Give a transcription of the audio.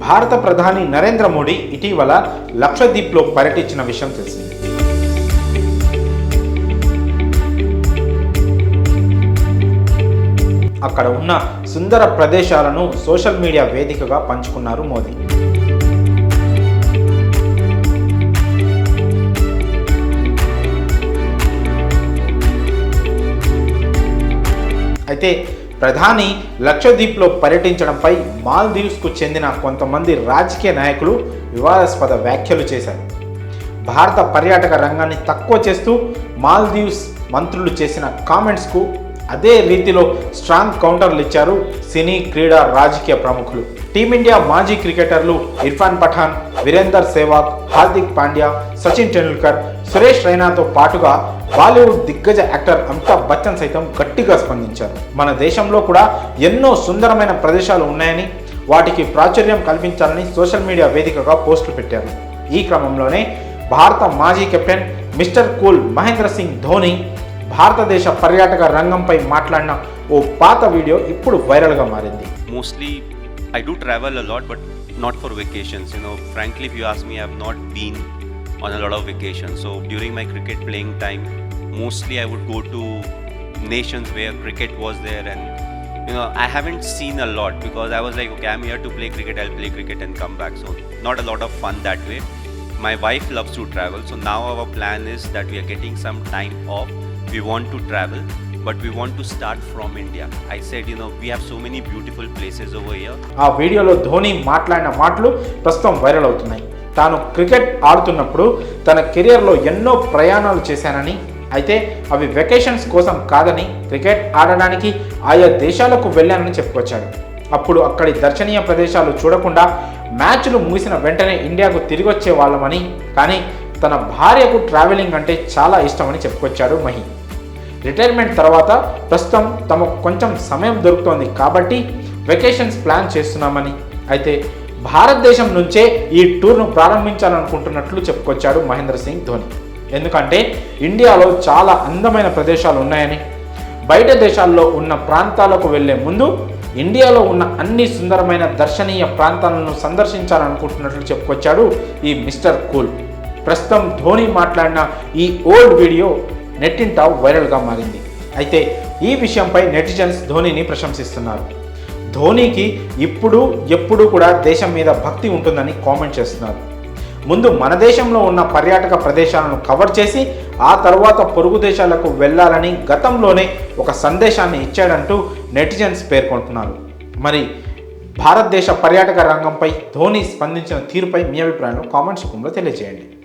భారత ప్రధాని నరేంద్ర మోడీ ఇటీవల లక్షద్వీప్లో పర్యటించిన విషయం తెలిసింది. అక్కడ ఉన్న సుందర ప్రదేశాలను సోషల్ మీడియా వేదికగా పంచుకున్నారు మోదీ. అయితే ప్రధాని లక్షద్వీప్లో పర్యటించడంపై మాల్దీవ్స్కు చెందిన కొంతమంది రాజకీయ నాయకులు వివాదాస్పద వ్యాఖ్యలు చేశారు. భారత పర్యాటక రంగాన్ని తక్కువ చేస్తూ మాల్దీవ్స్ మంత్రులు చేసిన కామెంట్స్కు అదే రీతిలో స్ట్రాంగ్ కౌంటర్లు ఇచ్చారు సినీ, క్రీడా, రాజకీయ ప్రముఖులు. టీమిండియా మాజీ క్రికెటర్లు ఇర్ఫాన్ పఠాన్, వీరేందర్ సెహ్వాగ్, హార్దిక్ పాండ్యా, సచిన్ టెండూల్కర్, సురేష్ రైనాతో పాటుగా బాలీవుడ్ దిగ్గజ యాక్టర్ అమితాబ్ బచ్చన్ సైతం గట్టిగా స్పందించారు. మన దేశంలో కూడా ఎన్నో సుందరమైన ప్రదేశాలు ఉన్నాయని, వాటికి ప్రాచుర్యం కల్పించాలని సోషల్ మీడియా వేదికగా పోస్టులు పెట్టారు. ఈ క్రమంలోనే భారత మాజీ captain mister cool Mahendra Singh Dhoni భారతదేశ పర్యాటక రంగంపై మాట్లాడిన ఓ పాత వీడియో ఇప్పుడు వైరల్గా మారింది. Mostly I do travel a lot, but not for vacations. Frankly, if you ask me, I have not been on a lot of vacations. So during my cricket playing time, mostly I would go to nations where cricket was there, and I haven't seen a lot because I was like, okay, I'm here to play cricket, I'll play cricket and come back. So not a lot of fun that way. My wife loves to travel, so now our plan is that we are getting some time off. We want to travel, but we want to start from India. I said, we have so many beautiful places over here. ఆ వీడియోలో ధోని మాట్లాడిన మాటలు ప్రస్తుతం viral అవుతున్నాయి. తాను cricket ఆడుతున్నప్పుడు తన కెరియర్లో ఎన్నో ప్రయాణాలు చేశానని, అయితే అవి వెకేషన్స్ కోసం కాదని, క్రికెట్ ఆడడానికి ఆయా దేశాలకు వెళ్ళానని చెప్పుకొచ్చాడు. అప్పుడు అక్కడి దర్శనీయ ప్రదేశాలు చూడకుండా మ్యాచ్లు ముగిసిన వెంటనే ఇండియాకు తిరిగి వచ్చే వాళ్ళమని, కానీ తన భార్యకు ట్రావెలింగ్ అంటే చాలా ఇష్టమని చెప్పుకొచ్చాడు మహి. రిటైర్మెంట్ తర్వాత ప్రస్తుతం తమకు కొంచెం సమయం దొరుకుతోంది కాబట్టి వెకేషన్స్ ప్లాన్ చేస్తున్నామని, అయితే భారతదేశం నుంచే ఈ టూర్ను ప్రారంభించాలనుకుంటున్నట్లు చెప్పుకొచ్చాడు మహేంద్ర సింగ్ ధోని. ఎందుకంటే ఇండియాలో చాలా అందమైన ప్రదేశాలు ఉన్నాయని, బయట దేశాల్లో ఉన్న ప్రాంతాలకు వెళ్లే ముందు ఇండియాలో ఉన్న అన్ని సుందరమైన దర్శనీయ ప్రాంతాలను సందర్శించాలనుకుంటున్నట్లు చెప్పుకొచ్చాడు ఈ మిస్టర్ కూల్. ప్రస్తుతం ధోని మాట్లాడిన ఈ ఓల్డ్ వీడియో నెట్టింట వైరల్గా మారింది. అయితే ఈ విషయంపై నెటిజన్స్ ధోనిని ప్రశంసిస్తున్నారు. ధోనికి ఎప్పుడు కూడా దేశం మీద భక్తి ఉంటుందని కామెంట్ చేస్తున్నారు. ముందు మన దేశంలో ఉన్న పర్యాటక ప్రదేశాలను కవర్ చేసి ఆ తర్వాత పొరుగు దేశాలకు వెళ్ళాలని గతంలోనే ఒక సందేశాన్ని ఇచ్చాడంటూ నెటిజన్స్ పేర్కొంటున్నారు. మరి భారతదేశ పర్యాటక రంగంపై ధోని స్పందించిన తీరుపై మీ అభిప్రాయాలను కామెంట్స్ రూపంలో తెలియజేయండి.